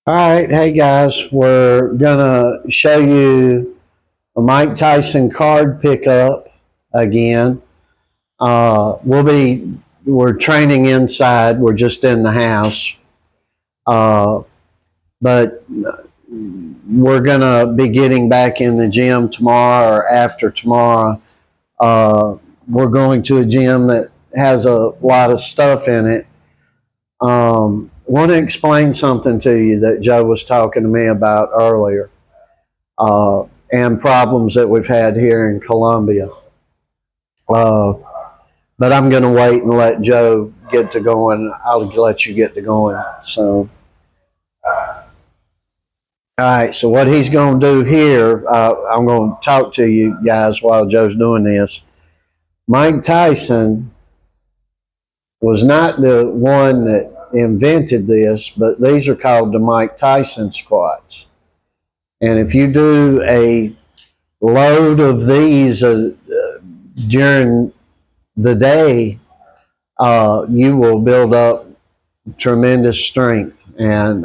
All right, hey guys, we're gonna show you a Mike Tyson card pickup again. We're training inside. We're just in the house, but we're gonna be getting back in the gym tomorrow or after tomorrow. We're going to a gym that has a lot of stuff in it. Want to explain something to you that Joe was talking to me about earlier, and problems that we've had here in Columbia. But I'm going to wait and let Joe get to going. I'll let you get to going. So, all right. So what he's going to do here, I'm going to talk to you guys while Joe's doing this. Mike Tyson was not the one that invented this, but these are called the Mike Tyson squats. And if you do a load of these during the day, you will build up tremendous strength. And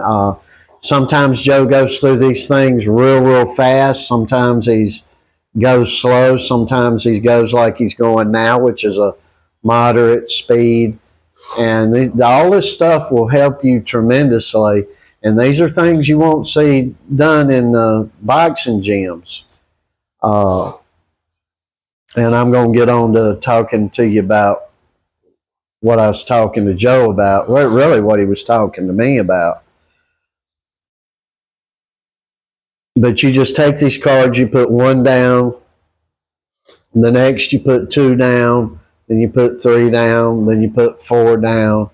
sometimes Joe goes through these things real fast. Sometimes he goes slow. Sometimes he goes like he's going now, which is a moderate speed. And all this stuff will help you tremendously. And these are things you won't see done in boxing gyms. And I'm going to get on to talking to you about what I was talking to Joe about, really what he was talking to me about. But you just take these cards, you put one down, the next you put two down, then you put three down, then you put four down.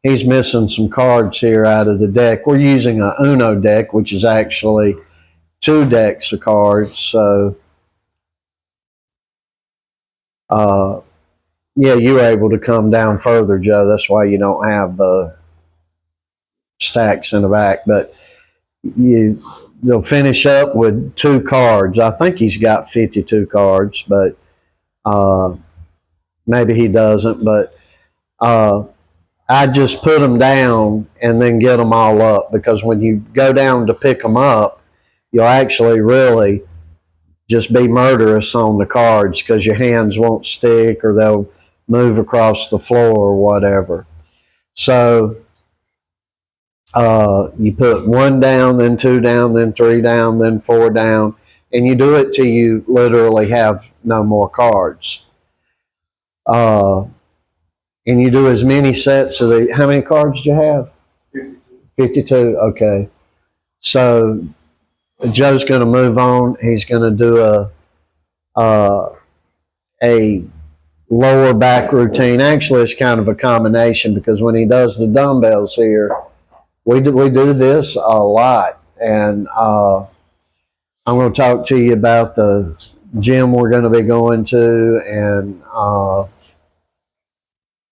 He's missing some cards here out of the deck. We're using a Uno deck, which is actually two decks of cards. So, yeah, you were able to come down further, Joe. That's why you don't have the stacks in the back. But they'll finish up with two cards. I think he's got 52 cards, but maybe he doesn't. But I just put them down and then get them all up, because when you go down to pick them up, you'll actually really just be murderous on the cards, because your hands won't stick or they'll move across the floor or whatever. So you put one down, then two down, then three down, then four down, and you do it till you literally have no more cards. And you do as many sets of the. How many cards do you have? 52. Okay. So Joe's going to move on. He's going to do a lower back routine. Actually, it's kind of a combination, because when he does the dumbbells here, we do this a lot. And I'm going to talk to you about the gym we're going to be going to, and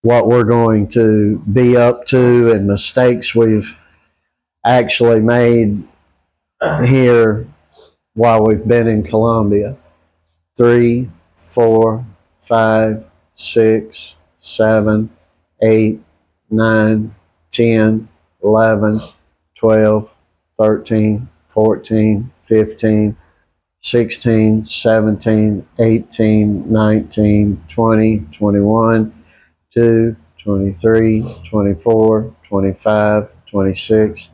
what we're going to be up to, and mistakes we've actually made here while we've been in Columbia. 3, 4, 5, 6, 7, 8, 9, 10, 11, 12, 13, 14, 15, 16, 17, 18, 19, 20, 21, 22, 23, 24, 25, 26,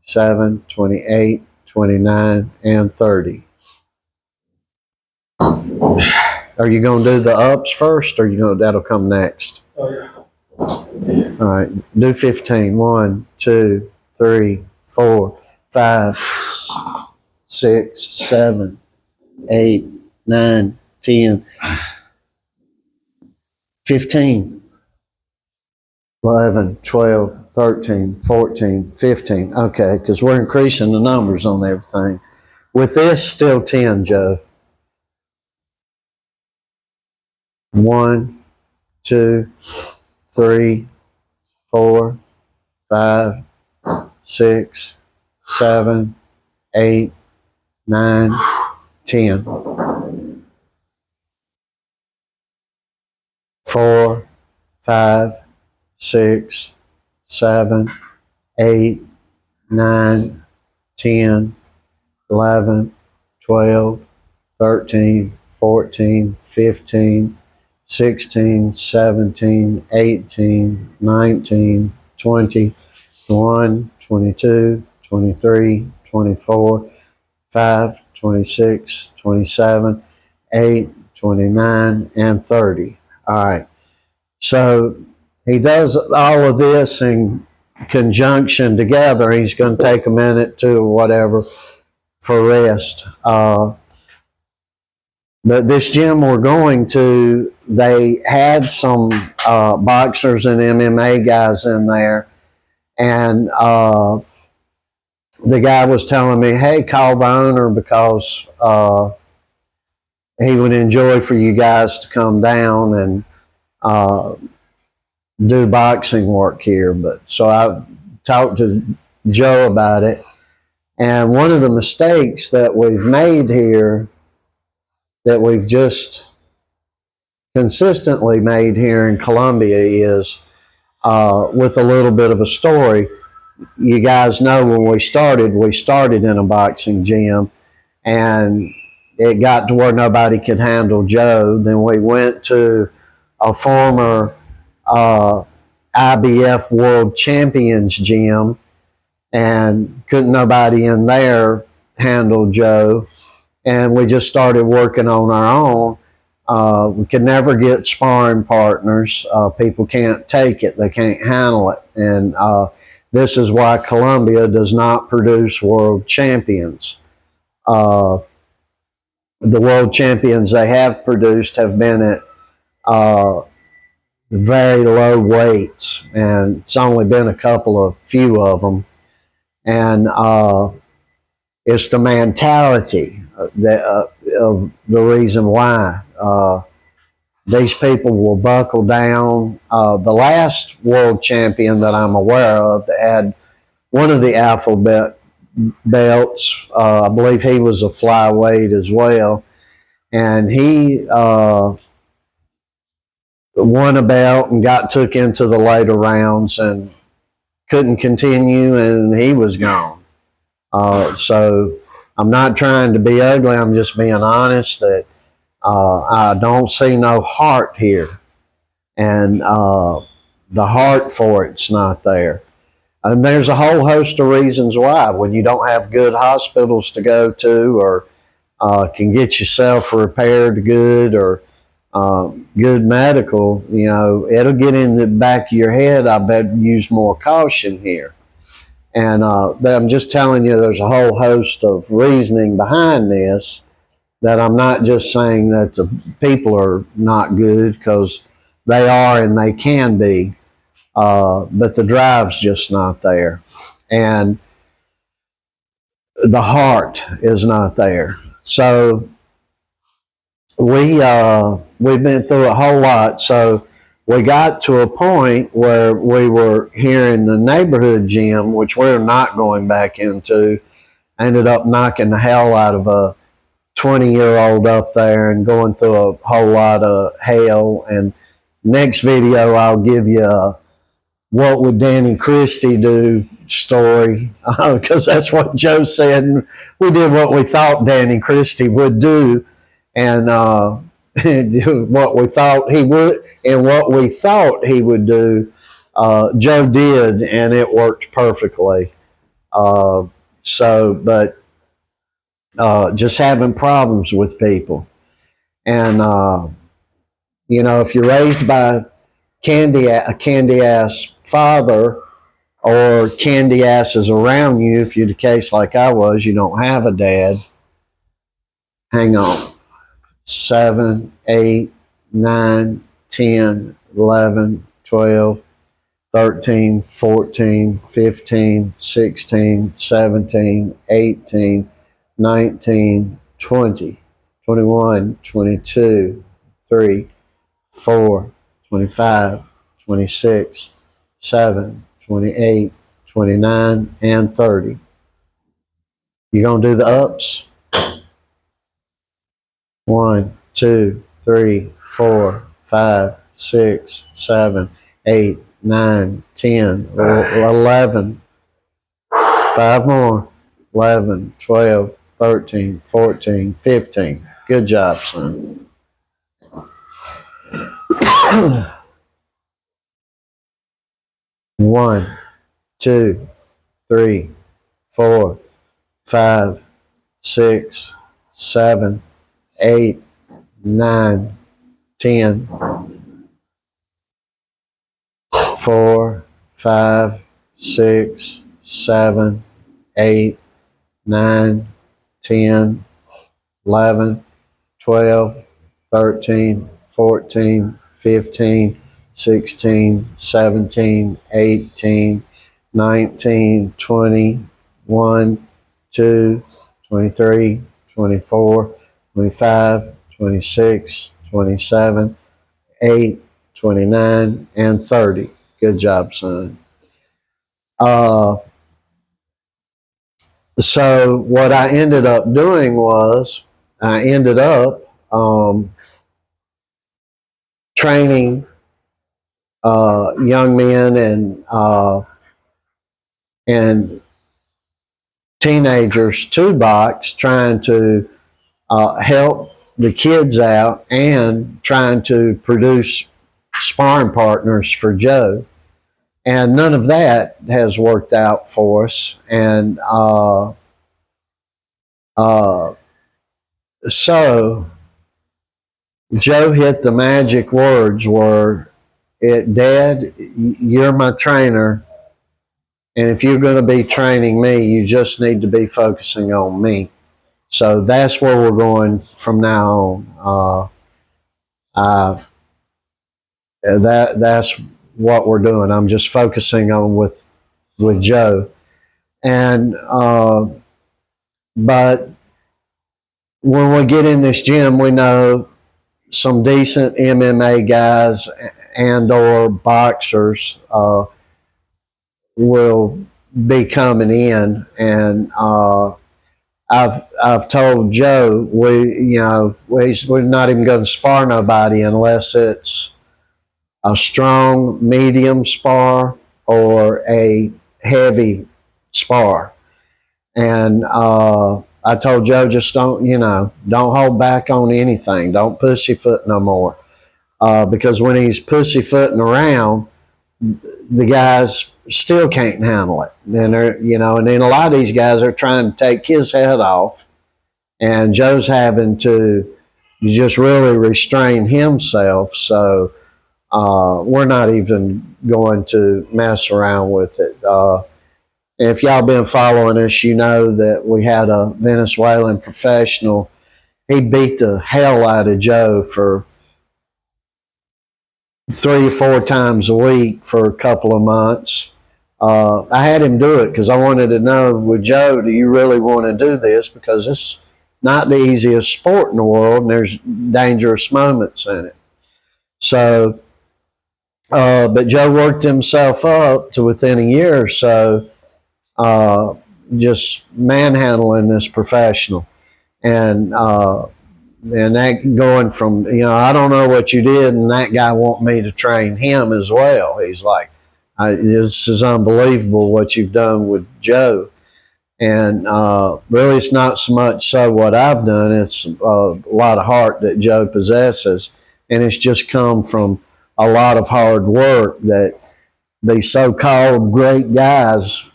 7, 28, 29, and 30. Are you going to do the ups first, or that'll come next? Oh, yeah. All right, do 15. 1, 2, 3, 4, 5, 6, 7, 8, 9, 10, 15. 11, 12, 13, 14, 15. Okay, because we're increasing the numbers on everything. With this, still 10, Joe. 1, 2, 3, 4, 5, 6, 7, 8, 9, 10. 4, 5, 6, 7, 8, 9, 10, 11, 12, 13, 14, 15, 16, 17, 18, 19, 20, 21, 22, 23, 24, 5, 26, 27, 8, 29, and 30. All right. So he does all of this in conjunction together. He's going to take a minute to whatever for rest. But this gym we're going to, they had some boxers and MMA guys in there. And the guy was telling me, hey, call the owner because he would enjoy for you guys to come down and do boxing work here. But so I talked to Joe about it. And one of the mistakes that we've made here, that we've just consistently made here in Columbia, is with a little bit of a story. You guys know when we started in a boxing gym, and it got to where nobody could handle Joe. Then we went to a former IBF World Champions gym, and couldn't nobody in there handle Joe. And we just started working on our own. We could never get sparring partners. People can't take it. They can't handle it. And this is why Columbia does not produce world champions. The world champions they have produced have been at very low weights, and it's only been a few of them. And it's the mentality of the reason why. These people will buckle down. The last world champion that I'm aware of that had one of the alphabet belts, I believe he was a flyweight as well, and he won a belt and got took into the later rounds and couldn't continue, and he was gone. So I'm not trying to be ugly. I'm just being honest that I don't see no heart here, and the heart for it's not there. And there's a whole host of reasons why. When you don't have good hospitals to go to, or can get yourself repaired good, or good medical, it'll get in the back of your head. I better use more caution here. And I'm just telling you, there's a whole host of reasoning behind this, that I'm not just saying that the people are not good, because they are and they can be, but the drive's just not there. And the heart is not there. So we've been through a whole lot. So we got to a point where we were here in the neighborhood gym, which we're not going back into. Ended up knocking the hell out of a 20-year-old up there and going through a whole lot of hell. And next video, I'll give you a what would Danny Christie do story, because that's what Joe said. And we did what we thought Danny Christie would do, and what we thought he would, and what we thought he would do, Joe did, and it worked perfectly. But just having problems with people. And, if you're raised by a candy ass father, or candy asses around you, if you're the case like I was, you don't have a dad. Hang on. 7, 8, 9, 10, 11, 12, 13, 14, 15, 16, 17, 18, 19, 20, 21, 22, 3, 4, 25, 26, 7, 28, 29, and 30. You gonna do the ups? 1, 2, 3, 4, 5, 6, 7, 8, 9, 10, 11. 5 more. 11, 12, 13, 14, 15. Good job, son. One, two, three, 4, 5, 6, 7, 8, 9, 10. 4, 5, 6, 7, 8, 9, 10, 11, 12, 13, 14, 15, 16, 17, 18, 19, 20, 1, 2, 23, 24, 25, 26, 27, 8, 29, and 30. Good job, son. So what I ended up doing was I ended up training young men and teenagers to box, trying to help the kids out and trying to produce sparring partners for Joe. And none of that has worked out for us. And so Joe hit the magic words where Dad, you're my trainer. And if you're going to be training me, you just need to be focusing on me. So that's where we're going from now on. That's what we're doing. I'm just focusing on with Joe. And but when we get in this gym, we know some decent MMA guys and or boxers will be coming in, and I've told Joe we're not even going to spar nobody unless it's a strong medium spar or a heavy spar. And I told Joe, just don't hold back on anything. Don't pussyfoot no more. Because when he's pussyfooting around, the guys still can't handle it. And and then a lot of these guys are trying to take his head off, and Joe's having to just really restrain himself. So we're not even going to mess around with it. If y'all been following us, you know that we had a Venezuelan professional. He beat the hell out of Joe for 3 or 4 times a week for a couple of months. I had him do it because I wanted to know, with Joe, do you really want to do this? Because it's not the easiest sport in the world, and there's dangerous moments in it. So, but Joe worked himself up to within a year or so, just manhandling this professional. And that going from, I don't know what you did, and that guy want me to train him as well. He's like, this is unbelievable what you've done with Joe. And really, it's not so much so what I've done. It's a lot of heart that Joe possesses. And it's just come from a lot of hard work that these so-called great guys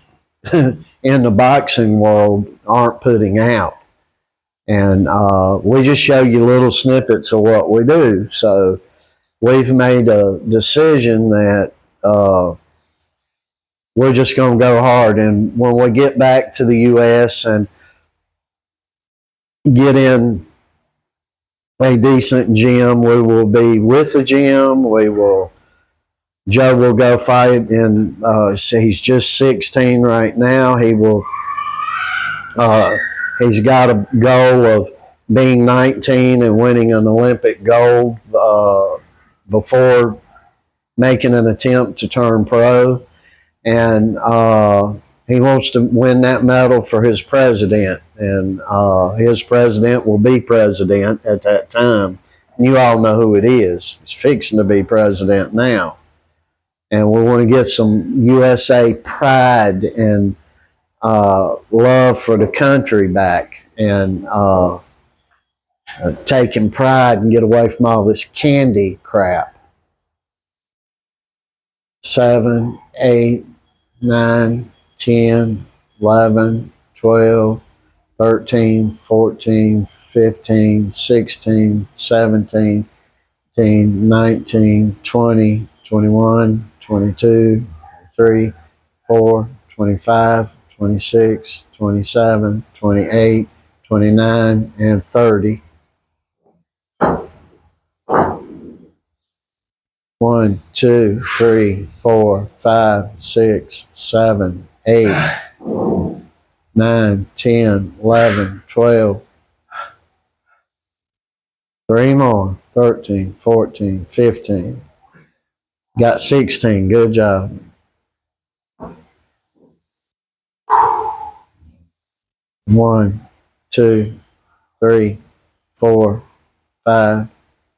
in the boxing world aren't putting out. And we just show you little snippets of what we do. So we've made a decision that we're just going to go hard. And when we get back to the U.S. and get in a decent gym, we will be with the gym. Joe will go fight, and he's just 16 right now. He's got a goal of being 19 and winning an Olympic gold before making an attempt to turn pro. And he wants to win that medal for his president. And his president will be president at that time. And you all know who it is. He's fixing to be president now. And we want to get some USA pride and love for the country back and taking pride and get away from all this candy crap. 7, 8, 9, 10, 11, 12, 13, 14, 15, 16, 17, 18, 19, 20, 21, 22, 23, 4, 25, 26, 27, 28, 29, and 30. 1, 2, 3, 4, 5, 6, 7, 8, 9, 10, 11, 12. 3 more. 13, 14, 15. Got 16. Good job. 1, 2, 3, 4, 5,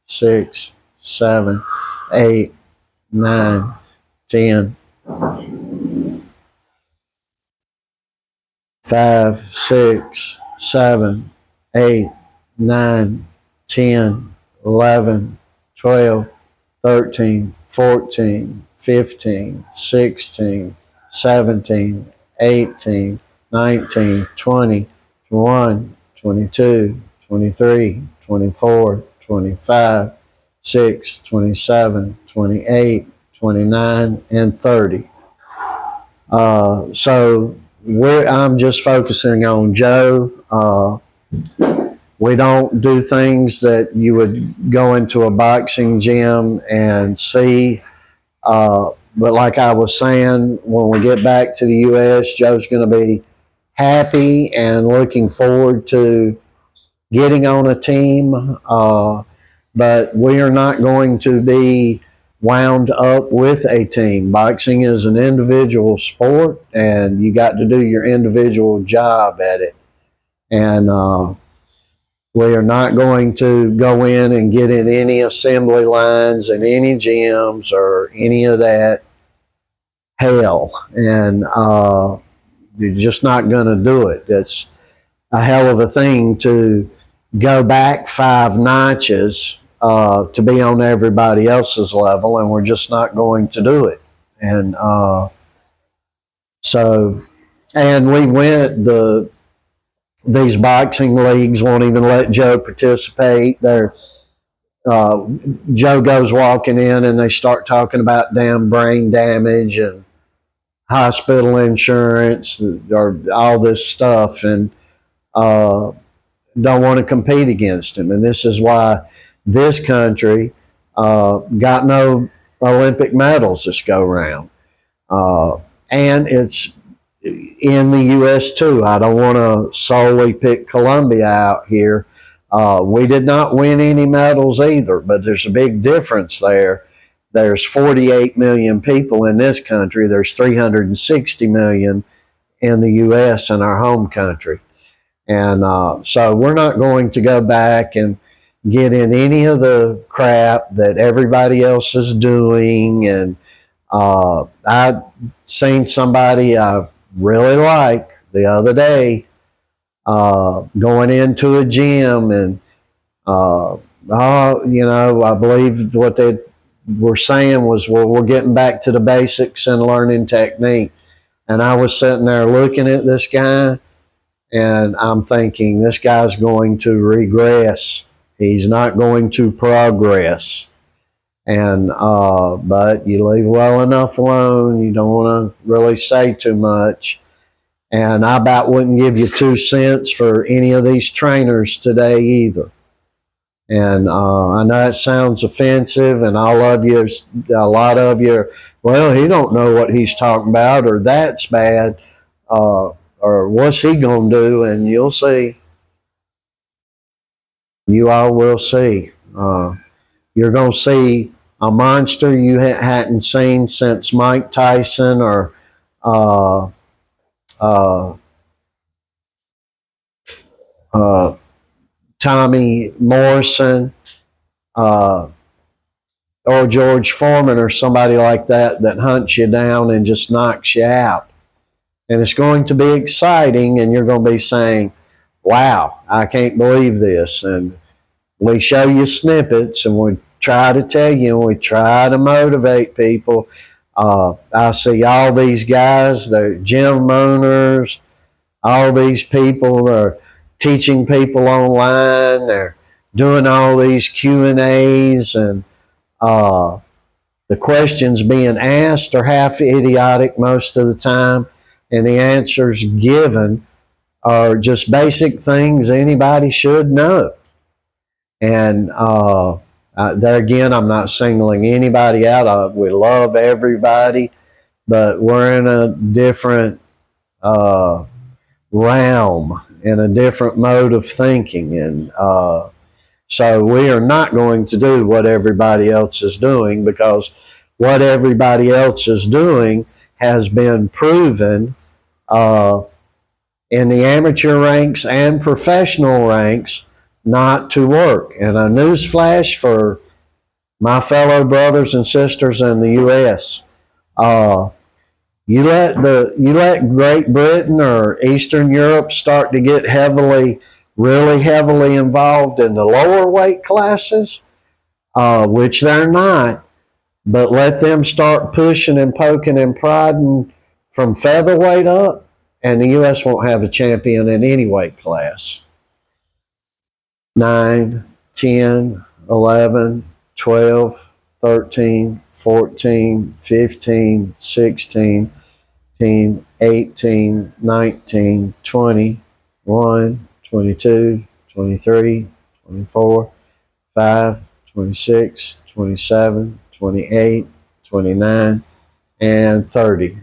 6, 7, 8, 9, 10. 5, 6, 7, 8, 9, 10, 11, 12, 13, 14, 15, 16, 17, 18, 19, 20, 21, 22, 23, 24, 25, 6, 27, 28, 29, and 30. So I'm just focusing on Joe. We don't do things that you would go into a boxing gym and see. But like I was saying, when we get back to the U.S., Joe's going to be happy and looking forward to getting on a team. But we are not going to be wound up with a team. Boxing is an individual sport, and you got to do your individual job at it. And we are not going to go in and get in any assembly lines and any gyms or any of that hell. And you're just not going to do it. It's a hell of a thing to go back 5 notches to be on everybody else's level, and we're just not going to do it. And and we went these boxing leagues won't even let Joe participate. Joe goes walking in and they start talking about damn brain damage and hospital insurance or all this stuff, and don't want to compete against him. And this is why this country got no Olympic medals this go round. And it's in the U.S. too. I don't want to solely pick Colombia out here. We did not win any medals either, but there's a big difference there. There's 48 million people in this country. There's 360 million in the U.S. in our home country. And so we're not going to go back and get in any of the crap that everybody else is doing. And I seen somebody I really like the other day going into a gym and I believe what they were saying was, well, we're getting back to the basics and learning technique. And I was sitting there looking at this guy, and I'm thinking, this guy's going to regress. He's not going to progress. And but you leave well enough alone. You don't want to really say too much. And I about wouldn't give you 2 cents for any of these trainers today either. And I know it sounds offensive, and all of you, a lot of you, well, he don't know what he's talking about, or that's bad, or what's he going to do? And you'll see. You all will see. You're going to see a monster you hadn't seen since Mike Tyson or Tommy Morrison or George Foreman or somebody like that hunts you down and just knocks you out. And it's going to be exciting, and you're going to be saying, wow, I can't believe this. And we show you snippets, and we try to tell you, and we try to motivate people. I see all these guys, they're gym owners, all these people are teaching people online. They're doing all these Q&As, and the questions being asked are half idiotic most of the time, and the answers given are just basic things anybody should know. And there again, I'm not singling anybody out. We love everybody, but we're in a different realm, in a different mode of thinking. And so we are not going to do what everybody else is doing, because what everybody else is doing has been proven in the amateur ranks and professional ranks not to work. And a news flash for my fellow brothers and sisters in the U.S. You let Great Britain or Eastern Europe start to get really heavily involved in the lower weight classes, which they're not, but let them start pushing and poking and prodding from featherweight up, and the U.S. won't have a champion in any weight class. 9, 10, 11, 12, 13, 14, 15, 16, 18, 19, 20, 21, 22, 23, 24, 5, 26, 27, 28, 29, and 30.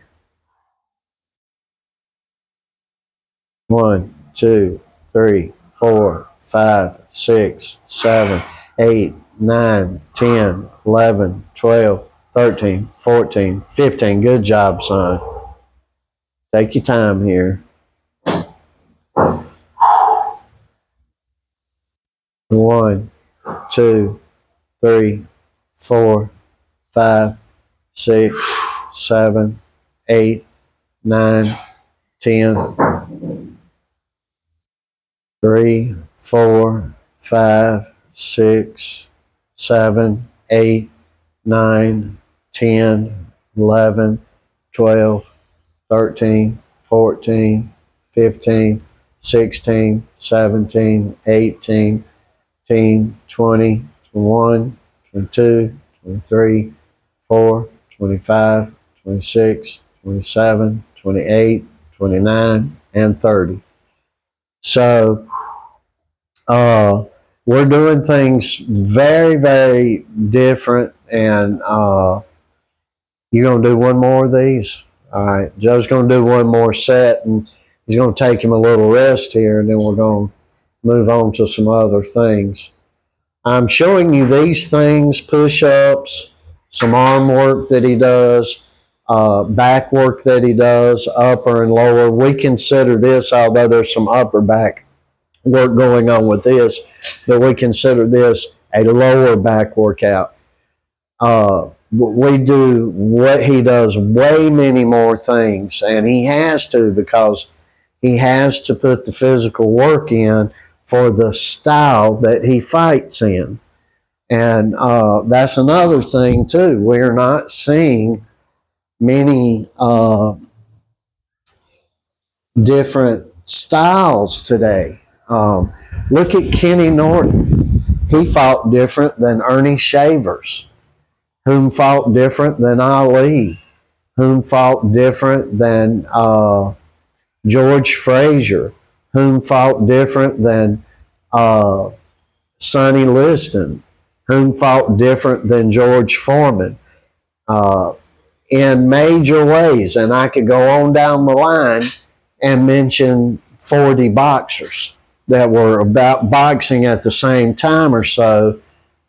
1, 2, 3, 4, 5, 6, 7, 8, 9, 10, 11, 12, 13, 14, 15. Good job, son. Take your time here. 1, 2, 3, 4, 5, 6, 7, 8, 9, 10. 3, 4, 5, 6, 7, 8, 9, 10, 11, 12, 13, 14, 15, 16, 17, 18, 20, 21, 22, 23, 4, 25, 26, 27, 28, 29, and 30. So we're doing things very, very different, and you're going to do one more of these. All right, Joe's going to do one more set, and he's going to take him a little rest here, and then we're going to move on to some other things. I'm showing you these things: push-ups, some arm work that he does, back work that he does, upper and lower. We consider this, although there's some upper back work going on with this, but we consider this a lower back workout. We do what he does, way many more things, and he has to, because he has to put the physical work in for the style that he fights in. And that's another thing too. We're not seeing many different styles today. Look at Kenny Norton. He fought different than Ernie Shavers, whom fought different than Ali, whom fought different than George Frazier, whom fought different than Sonny Liston, whom fought different than George Foreman, in major ways. And I could go on down the line and mention 40 boxers that were about boxing at the same time or so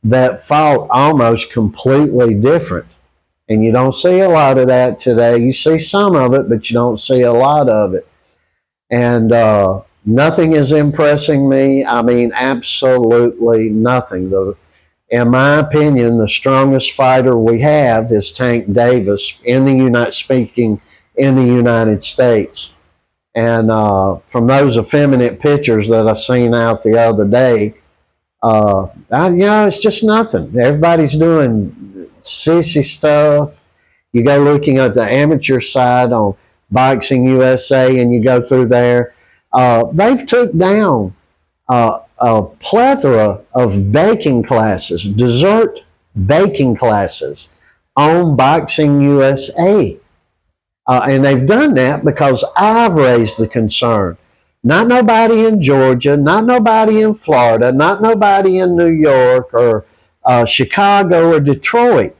that fought almost completely different. And you don't see a lot of that today. You see some of it, but you don't see a lot of it. And nothing is impressing me. I mean, absolutely nothing. In my opinion, the strongest fighter we have is Tank Davis, speaking in the United States. And from those effeminate pictures that I seen out the other day, it's just nothing. Everybody's doing sissy stuff. You go looking at the amateur side on Boxing USA, and you go through there. They've took down a plethora of baking classes, dessert baking classes on Boxing USA. And they've done that because I've raised the concern. Not nobody in Georgia, not nobody in Florida, not nobody in New York or Chicago or Detroit.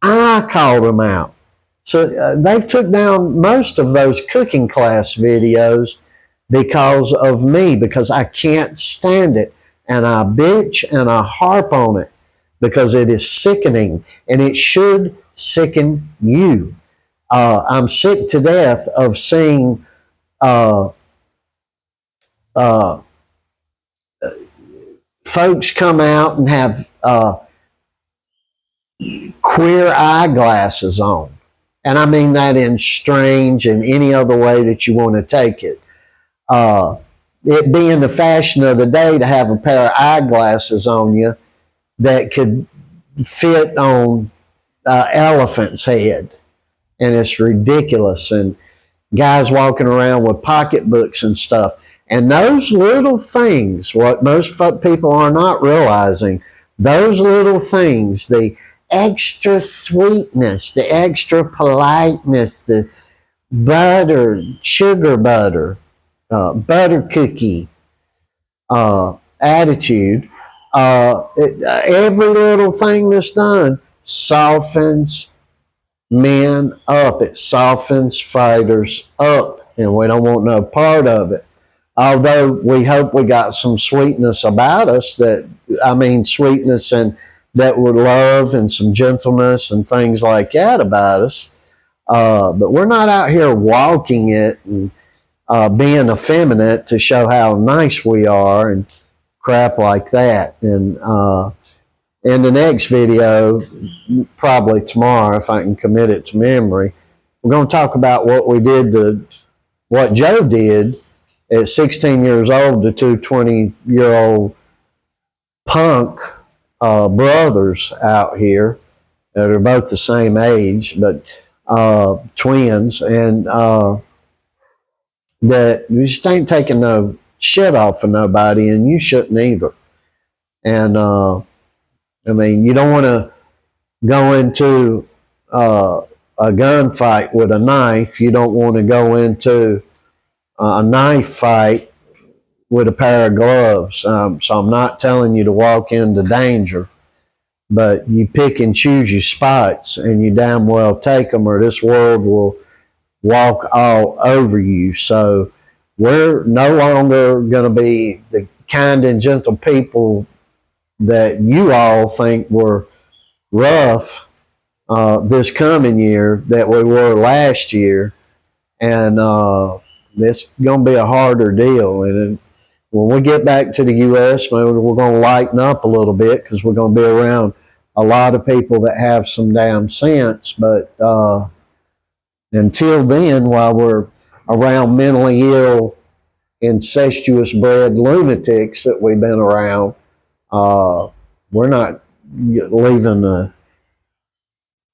I called them out. So they've took down most of those cooking class videos because of me, because I can't stand it. And I bitch and I harp on it because it is sickening, and it should sicken you. I'm sick to death of seeing folks come out and have queer eyeglasses on. And I mean that in strange and any other way that you want to take it. It being the fashion of the day to have a pair of eyeglasses on you that could fit on elephant's head. And it's ridiculous. And guys walking around with pocketbooks and stuff. And those little things, what most people are not realizing, those little things, the extra sweetness, the extra politeness, the butter, sugar butter, butter cookie attitude, every little thing that's done softens men up. It softens fighters up, and we don't want no part of it. Although we hope we got some sweetness about us, sweetness and that with love and some gentleness and things like that about us. But we're not out here walking it and being effeminate to show how nice we are and crap like that. And in the next video, probably tomorrow, if I can commit it to memory, we're going to talk about what Joe did at 16 years old to two 20-year-old punk brothers out here that are both the same age, but twins, and that you just ain't taking no shit off of nobody, and you shouldn't either. And you don't want to go into a gunfight with a knife. You don't want to go into a knife fight with a pair of gloves. So I'm not telling you to walk into danger, but you pick and choose your spots, and you damn well take them, or this world will walk all over you. So we're no longer going to be the kind and gentle people that you all think were rough this coming year that we were last year. And it's going to be a harder deal. And when we get back to the U.S., maybe we're going to lighten up a little bit, because we're going to be around a lot of people that have some damn sense. But until then, while we're around mentally ill, incestuous bred lunatics that we've been around, we're not leaving a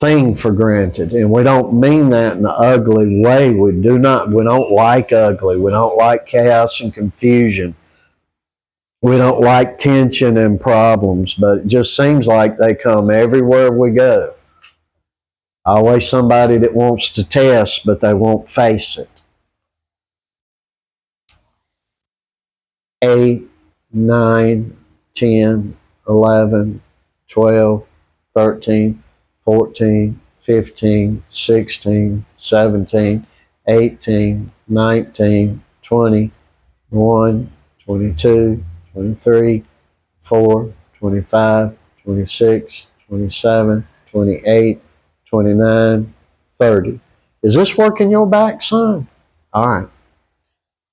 thing for granted. And we don't mean that in an ugly way. We don't like ugly. We don't like chaos and confusion. We don't like tension and problems, but it just seems like they come everywhere we go. Always somebody that wants to test, but they won't face it. 8, 9, 10, 11, 12, 13, 14, 15, 16, 17, 18, 19, 20, 21, 22, 23, 24, 25, 26, 27, 28, 29, 30. Is this working your back, son? All right.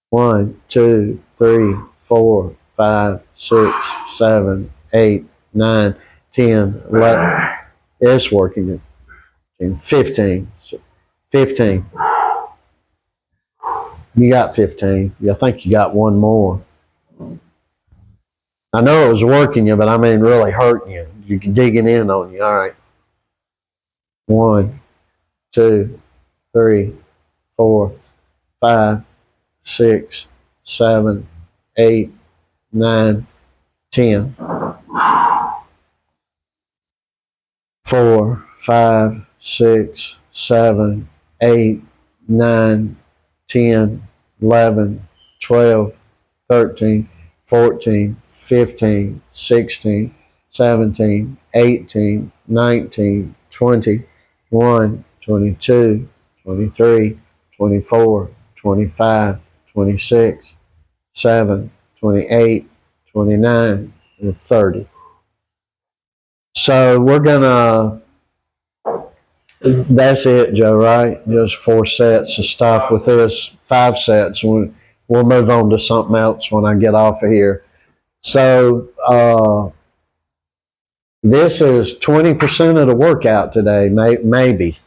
1, 2, 3, 4, 5, 6, 7, 8, 9, 10, 11. It's working. 15. 15. You got 15. I think you got one more. I know it was working you, but I mean really hurting you. You're digging in on you. All right. 1, 2, 3, 4, 5, 6, 7, 8, 9, 10. 4, 5, 6, 7, 8, 9, 10, 11, 12, 13, 14, 15, 16, 17, 18, 19, 20, 21, 22, 23, 24, 25, 26, 7, 28, 29, and 30. So we're gonna, that's it, Joe, right? Just 4 sets to stop with this, 5 sets. We'll move on to something else when I get off of here. So this is 20% of the workout today, maybe,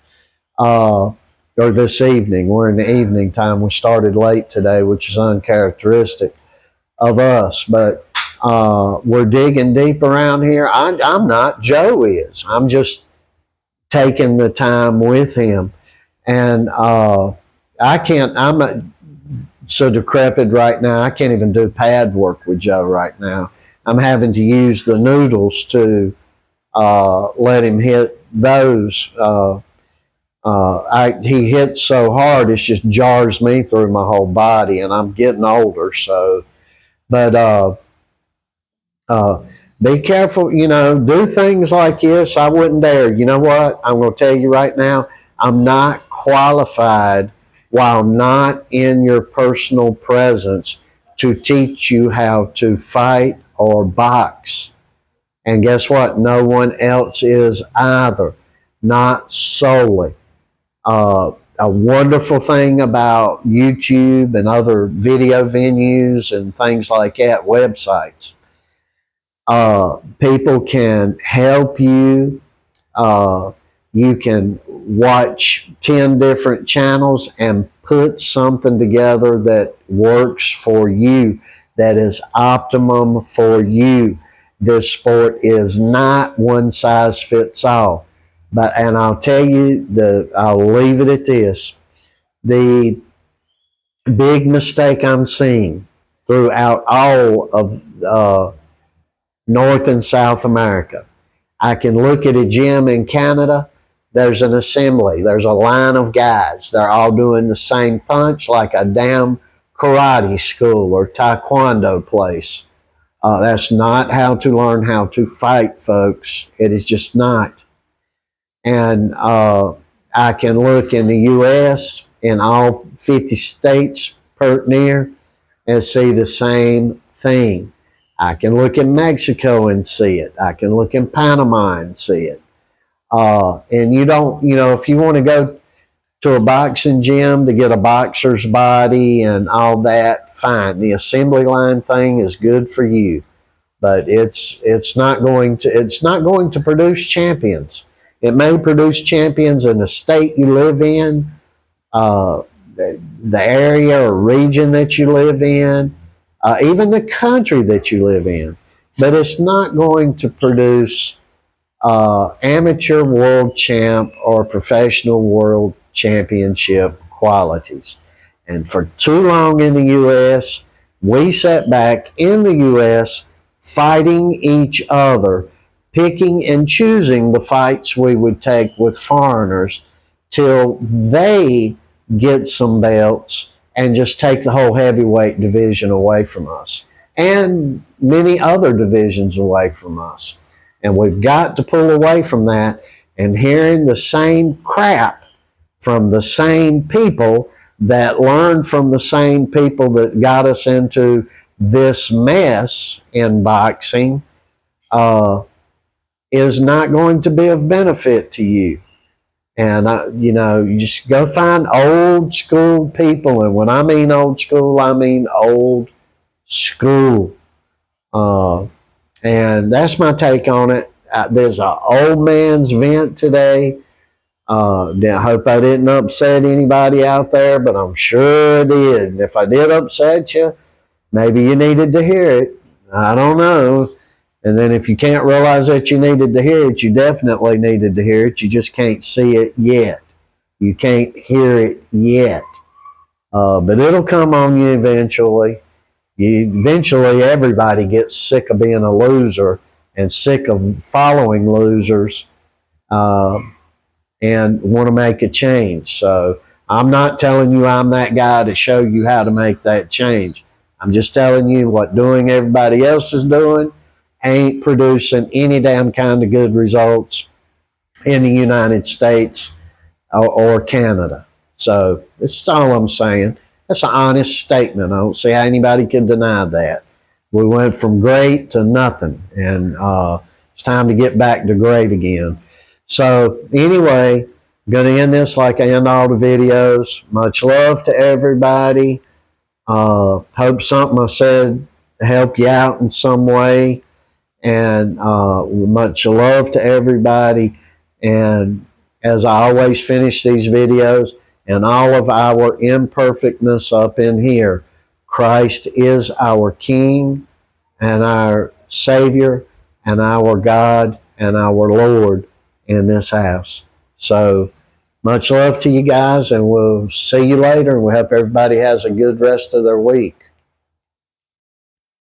or this evening. We're in the evening time. We started late today, which is uncharacteristic of us, but we're digging deep around here. I'm not. Joe is. I'm just taking the time with him, and I can't. I'm so decrepit right now. I can't even do pad work with Joe right now. I'm having to use the noodles to let him hit those. He hits so hard, it just jars me through my whole body, and I'm getting older. So, but be careful, do things like this. I wouldn't dare. You know what? I'm going to tell you right now, I'm not qualified while not in your personal presence to teach you how to fight or box. And guess what? No one else is either, not solely. A wonderful thing about YouTube and other video venues and things like that, websites. People can help you. You can watch 10 different channels and put something together that works for you, that is optimum for you. This sport is not one size fits all. And I'll tell you, I'll leave it at this. The big mistake I'm seeing throughout all of North and South America. I can look at a gym in Canada. There's an assembly. There's a line of guys. They're all doing the same punch like a damn karate school or taekwondo place. That's not how to learn how to fight, folks. It is just not. And I can look in the U.S., in all 50 states near, and see the same thing. I can look in Mexico and see it. I can look in Panama and see it. And you don't, if you want to go to a boxing gym to get a boxer's body and all that, fine. The assembly line thing is good for you, but it's not going to produce champions. It may produce champions in the state you live in, the area or region that you live in, even the country that you live in, but it's not going to produce amateur world champ or professional world championship qualities. And for too long in the U.S., we sat back in the U.S. fighting each other, picking and choosing the fights we would take with foreigners till they get some belts and just take the whole heavyweight division away from us and many other divisions away from us. And we've got to pull away from that, and hearing the same crap from the same people that learned from the same people that got us into this mess in boxing is not going to be of benefit to you. And, you just go find old school people. And when I mean old school, I mean old school. And that's my take on it. There's an old man's vent today. I hope I didn't upset anybody out there, but I'm sure I did. And if I did upset you, maybe you needed to hear it. I don't know. And then if you can't realize that you needed to hear it, you definitely needed to hear it. You just can't see it yet. You can't hear it yet. But it'll come on you eventually. Eventually, everybody gets sick of being a loser and sick of following losers. And want to make a change. So I'm not telling you I'm that guy to show you how to make that change. I'm just telling you what doing everybody else is doing ain't producing any damn kind of good results in the United States or Canada. So that's all I'm saying. That's an honest statement. I don't see how anybody can deny that. We went from great to nothing, and it's time to get back to great again. So anyway, I'm going to end this like I end all the videos. Much love to everybody. Hope something I said helped you out in some way. And much love to everybody. And as I always finish these videos, and all of our imperfectness up in here, Christ is our King and our Savior and our God and our Lord in this house. So much love to you guys, and we'll see you later, and we hope everybody has a good rest of their week.